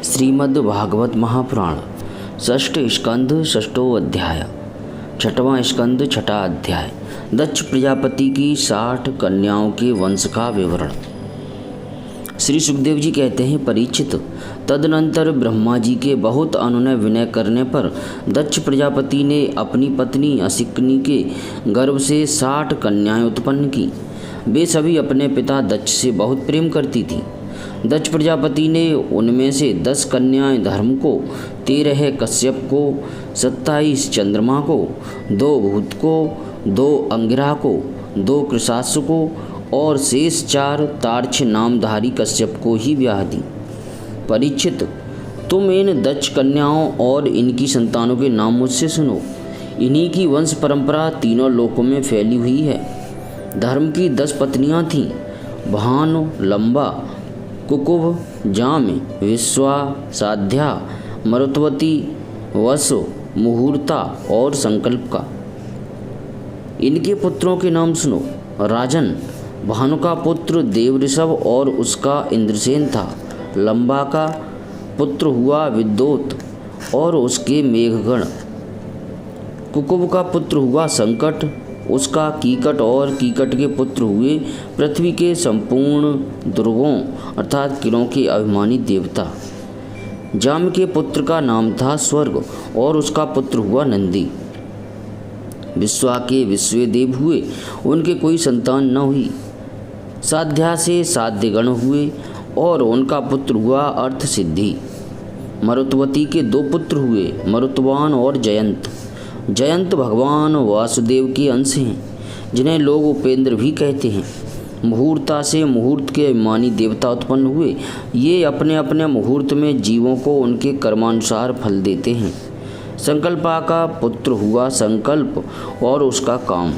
श्रीमद् भागवत महापुराण षष्ठ स्कंध षष्ठो अध्याय छठवां स्कंद छठा अध्याय दक्ष प्रजापति की 60 कन्याओं के वंश का विवरण। श्री सुखदेव जी कहते हैं, परीक्षित, तदनंतर ब्रह्मा जी के बहुत अनुनय विनय करने पर दक्ष प्रजापति ने अपनी पत्नी असिकनी के गर्भ से 60 कन्याएं उत्पन्न की। वे सभी अपने पिता दक्ष से बहुत प्रेम करती थीं। दक्ष प्रजापति ने उनमें से 10 कन्याएं धर्म को, 13 कश्यप को, 27 चंद्रमा को, 2 भूत को, 2 अंगिरा को, 2 कृशाश्व को और शेष 4 तार्क्ष नामधारी कश्यप को ही ब्याह दी। परीक्षित, तुम इन दक्ष कन्याओं और इनकी संतानों के नाम मुझसे सुनो। इन्हीं की वंश परंपरा तीनों लोकों में फैली हुई है। धर्म की 10 पत्नियां थीं, भानु, लंबा, कुकुभ, जाम, विश्वा, साध्या, मरुत्वती, वसु, मुहूर्ता और संकल्पका। इनके पुत्रों के नाम सुनो। राजन, भानु का पुत्र देवऋषभ और उसका इंद्रसेन था। लंबा का पुत्र हुआ विद्योत और उसके मेघगण। कुकुभ का पुत्र हुआ संकट, उसका कीकट और कीकट के पुत्र हुए पृथ्वी के संपूर्ण दुर्गों अर्थात किरों के अभिमानी देवता। जाम के पुत्र का नाम था स्वर्ग और उसका पुत्र हुआ नंदी। विश्वा के विश्वदेव हुए, उनके कोई संतान न हुई। साध्या से साध्यगण हुए और उनका पुत्र हुआ अर्थ सिद्धि। मरुत्वती के 2 पुत्र हुए, मरुत्वान और जयंत। जयंत भगवान वासुदेव के अंश हैं, जिन्हें लोग उपेंद्र भी कहते हैं। मुहूर्ता से मुहूर्त के अभिमानी देवता उत्पन्न हुए। ये अपने अपने मुहूर्त में जीवों को उनके कर्मानुसार फल देते हैं। संकल्पा का पुत्र हुआ संकल्प और उसका काम।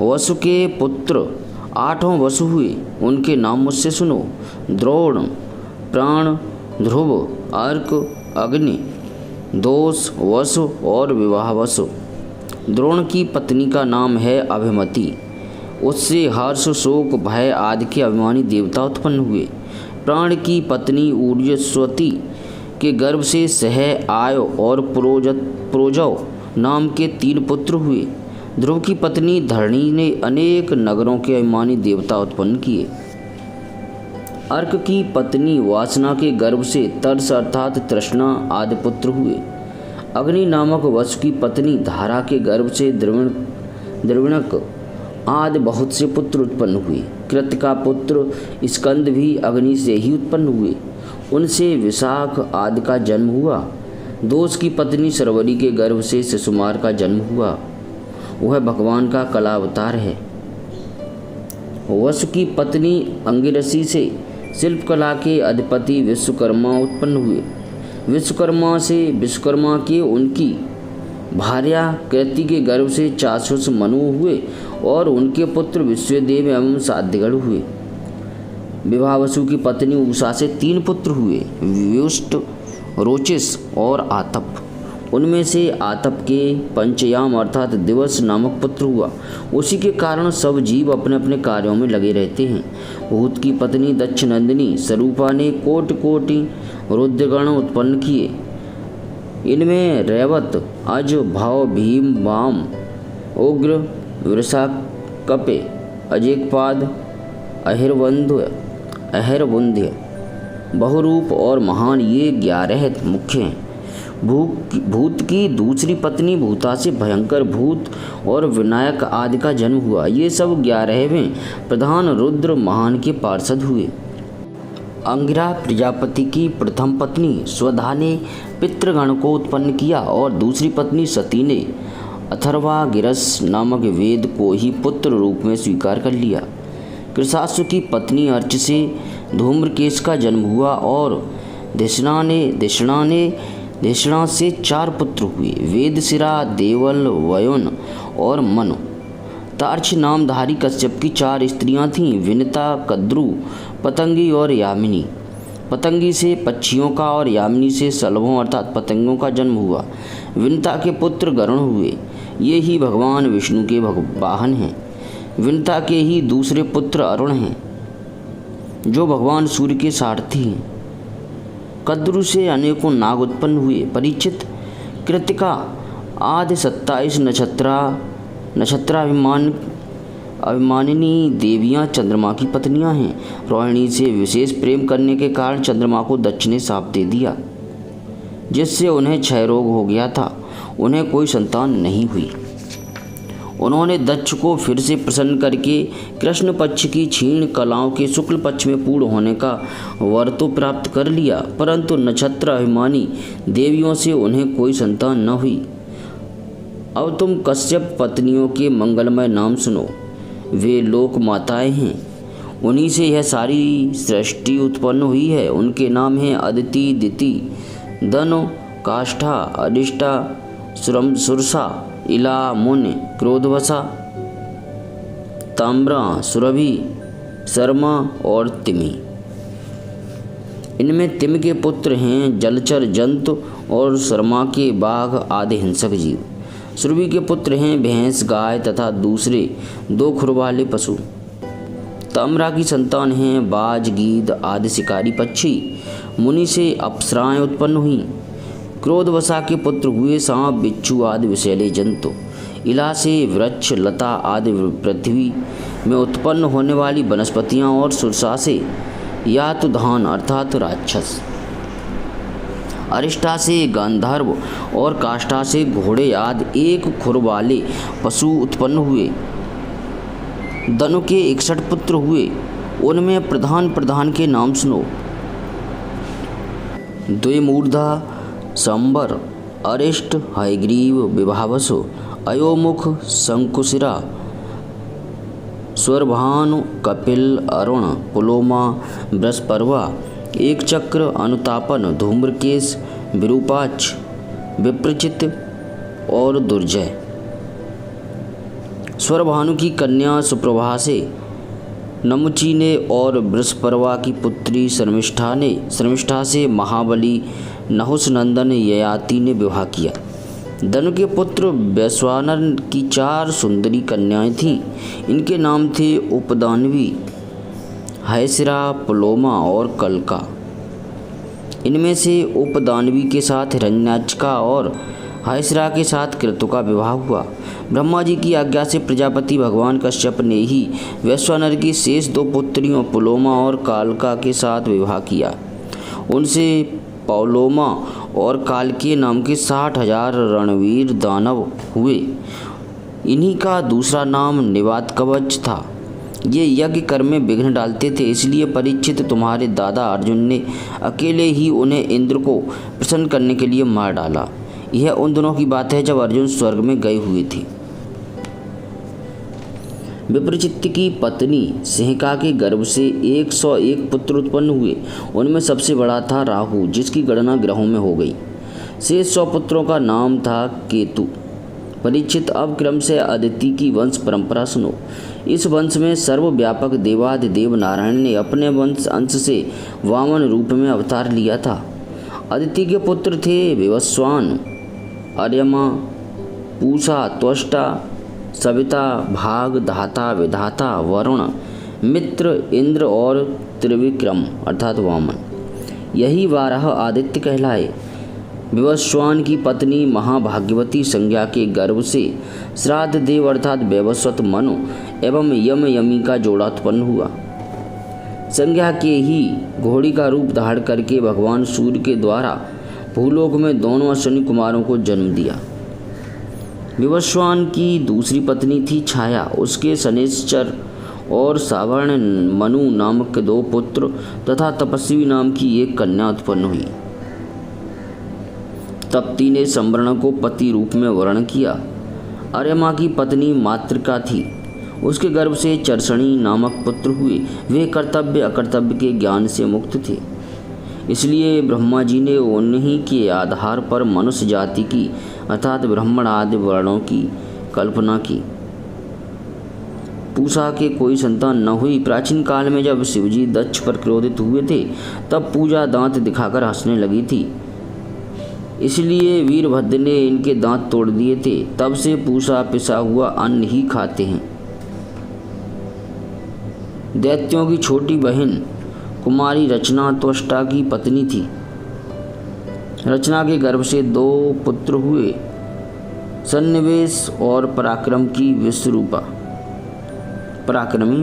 वसु के पुत्र 8 वसु हुए, उनके नाम मुझसे सुनो। द्रोण, प्राण, ध्रुव, अर्क, अग्नि, दोष, वसु और विवाह वसु। द्रोण की पत्नी का नाम है अभिमति। उससे हर्ष, शोक, भय आदि के अभिमानी देवता उत्पन्न हुए। प्राण की पत्नी ऊर्जस्वती के गर्भ से सह, आय और प्रोजव नाम के 3 पुत्र हुए। ध्रुव की पत्नी धरणी ने अनेक नगरों के अभिमानी देवता उत्पन्न किए। अर्क की पत्नी वासना के गर्भ से तरस अर्थात तृष्णा आदि पुत्र हुए। अग्नि नामक वसु की पत्नी धारा के गर्भ से द्रविणक आदि बहुत से पुत्र उत्पन्न हुए। कृत का पुत्र स्कंद भी अग्नि से ही उत्पन्न हुए, उनसे विशाख आदि का जन्म हुआ। दोष की पत्नी सरवरी के गर्भ से शिशुमार का जन्म हुआ, वह भगवान का कला अवतार है। वसु की पत्नी अंगिरसी से शिल्पकला के अधिपति विश्वकर्मा उत्पन्न हुए। विश्वकर्मा से विश्वकर्मा के उनकी भार्या कृति के गर्भ से चाक्षुष मनु हुए और उनके पुत्र विश्वदेव एवं साध्यगण हुए। विभावसु की पत्नी उषा से 3 पुत्र हुए, व्युष्ट, रोचिस और आतप। उनमें से आतप के पंचयाम अर्थात दिवस नामक पुत्र हुआ। उसी के कारण सब जीव अपने अपने कार्यों में लगे रहते हैं। भूत की पत्नी दक्ष नंदिनी स्वरूपा ने कोटि कोटि रुद्रगण उत्पन्न किए। इनमें रैवत, अज, भव, भीम, वाम, उग्र, वृषाकपे, अजेकपाद, अहिरवुंध्य, बहुरूप और महान, ये 11 मुख्य हैं। भूत की दूसरी पत्नी भूता से भयंकर भूत और विनायक आदि का जन्म हुआ। ये सब 11वें प्रधान रुद्र महान के पार्षद हुए। अंगिरा प्रजापति की प्रथम पत्नी स्वधा ने पितृगण को उत्पन्न किया और दूसरी पत्नी सती ने अथर्वागिरस नामक वेद को ही पुत्र रूप में स्वीकार कर लिया। कृशाश्व की पत्नी अर्च से धूम्रकेश का जन्म हुआ और धिषणा से 4 पुत्र हुए, वेदशिरा, देवल, वयुन और मनु। तार्क्ष नामधारी कश्यप की 4 स्त्रियां थीं, विनिता, कद्रु, पतंगी और यामिनी। पतंगी से पक्षियों का और यामिनी से सलभों अर्थात पतंगों का जन्म हुआ। विनिता के पुत्र गरुण हुए, ये ही भगवान विष्णु के वाहन हैं। विनिता के ही दूसरे पुत्र अरुण हैं, जो भगवान सूर्य के सारथी हैं। कद्रु से अनेकों नाग उत्पन्न हुए। परीक्षित, कृतिका आदि 27 अभिमानिनी देवियां चंद्रमा की पत्नियां हैं। रोहिणी से विशेष प्रेम करने के कारण चंद्रमा को दक्ष ने शाप दे दिया, जिससे उन्हें क्षय रोग हो गया था। उन्हें कोई संतान नहीं हुई। उन्होंने दक्ष को फिर से प्रसन्न करके कृष्ण पक्ष की क्षीण कलाओं के शुक्ल पक्ष में पूर्ण होने का वर तो प्राप्त कर लिया, परंतु नक्षत्र अभिमानी देवियों से उन्हें कोई संतान न हुई। अब तुम कश्यप पत्नियों के मंगलमय नाम सुनो। वे लोक माताएं हैं, उन्हीं से यह सारी सृष्टि उत्पन्न हुई है। उनके नाम हैं अदिति, दिति, दनु, काष्ठा, अरिष्टा, सुरसा, इला, मुन, क्रोधवसा, ताम्रा, सुरभि, शर्मा और तिमि। इनमें तिमि के पुत्र हैं जलचर जंतु और शर्मा के बाघ आदि हिंसक जीव। सुरभि के पुत्र हैं भैंस, गाय तथा दूसरे 2 खुर वाले पशु। ताम्रा की संतान हैं बाज, गीद आदि शिकारी पक्षी। मुनि से अप्सराएं उत्पन्न हुई। क्रोधवसा के पुत्र हुए सांप, बिच्छू आदि विषैले जंतु। इला से वृक्ष, लता आदि पृथ्वी में उत्पन्न होने वाली वनस्पतियां और सुरसा से यातुधान अर्थात राक्षस। अरिष्टा से गांधर्व और काष्ठा से घोड़े आदि 1 खुर वाले पशु उत्पन्न हुए। दनु के 61 पुत्र हुए। उनमें प्रधान के नाम सुनो। द्विमूर्धा, संबर, अरिष्ट, हयग्रीव, विभावसु, अयोमुख, शंकुशिरा, स्वरभानु, कपिल, अरुण, पुलोमा, बृहस्पर्वा, एक चक्र, अनुतापन, धूम्रकेश, विरूपाक्ष, विप्रचित और दुर्जय। स्वरभानु की कन्या सुप्रभा से नमुची ने और बृहस्पर्वा की पुत्री शर्मिष्ठा से महाबली नहुस नंदन ययाति ने विवाह किया। दनु के पुत्र वैश्वानर की 4 सुंदरी कन्याएं थीं। इनके नाम थे उपदानवी, हैसिरा, पुलोमा और कलका। इनमें से उपदानवी के साथ हिरण्याक्षका और हैसिरा के साथ कृतु का विवाह हुआ। ब्रह्मा जी की आज्ञा से प्रजापति भगवान कश्यप ने ही वैश्वानर की शेष 2 पुत्रियों पुलोमा और कालका के साथ विवाह किया। उनसे पौलोमा और कालके नाम के 60,000 रणवीर दानव हुए। इन्हीं का दूसरा नाम निवात कवच था। ये यज्ञ कर्म में विघ्न डालते थे, इसलिए परीक्षित तुम्हारे दादा अर्जुन ने अकेले ही उन्हें इंद्र को प्रसन्न करने के लिए मार डाला। यह उन दिनों की बात है जब अर्जुन स्वर्ग में गए हुए थे। विप्रचित्त की पत्नी सिंहिका के गर्भ से 101 पुत्र उत्पन्न हुए। उनमें सबसे बड़ा था राहु, जिसकी गणना ग्रहों में हो गई। शेष 100 पुत्रों का नाम था केतु। परीक्षित, अब क्रम से अदिति की वंश परंपरा सुनो। इस वंश में सर्वव्यापक देवादिदेव नारायण ने अपने वंश अंश से वामन रूप में अवतार लिया था। अदिति के पुत्र थे विवस्वान, अर्यमा, पूषा, त्वष्टा, सविता, भाग, धाता, विधाता, वरुण, मित्र, इंद्र और त्रिविक्रम अर्थात वामन। यही 12 आदित्य कहलाए। विवस्वान की पत्नी महाभाग्यवती संज्ञा के गर्भ से श्राद्ध देव अर्थात वैवस्वत मनु एवं यम यमी का जोड़ा उत्पन्न हुआ। संज्ञा के ही घोड़ी का रूप धारण करके भगवान सूर्य के द्वारा भूलोक में दोनों अश्विनी कुमारों को जन्म दिया। विवस्वान की दूसरी पत्नी थी छाया। उसके शनैश्चर और सावर्ण मनु नामक 2 पुत्र तथा तपस्वी नाम की एक कन्या उत्पन्न हुई। तप्ती ने संवर्ण को पति रूप में वर्ण किया। अर्यमा की पत्नी मातृका थी। उसके गर्भ से चरसणी नामक पुत्र हुए। वे कर्तव्य अकर्तव्य के ज्ञान से मुक्त थे, इसलिए ब्रह्मा जी ने उन्हीं के आधार पर मनुष्य जाति की अर्थात ब्राह्मण आदि वर्णों की कल्पना की। पूषा के कोई संतान न हुई। प्राचीन काल में जब शिवजी दक्ष पर क्रोधित हुए थे, तब पूजा दांत दिखाकर हंसने लगी थी, इसलिए वीरभद्र ने इनके दांत तोड़ दिए थे। तब से पूषा पिसा हुआ अन्न ही खाते हैं। दैत्यों की छोटी बहन कुमारी रचना त्वष्टा की पत्नी थी। रचना के गर्भ से 2 पुत्र हुए, सन्निवेश और पराक्रमी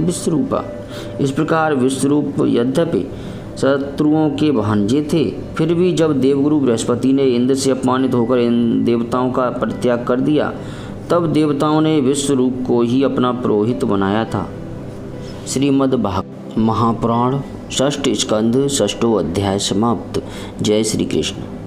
विश्वरूपा। इस प्रकार विश्वरूप यद्यपि शत्रुओं के भांजे थे, फिर भी जब देवगुरु बृहस्पति ने इंद्र से अपमानित होकर इन देवताओं का परित्याग कर दिया, तब देवताओं ने विश्वरूप को ही अपना पुरोहित बनाया था। श्रीमद् महापुराण 6ठ स्कंध 6ठो अध्याय समाप्त। जय श्री कृष्ण।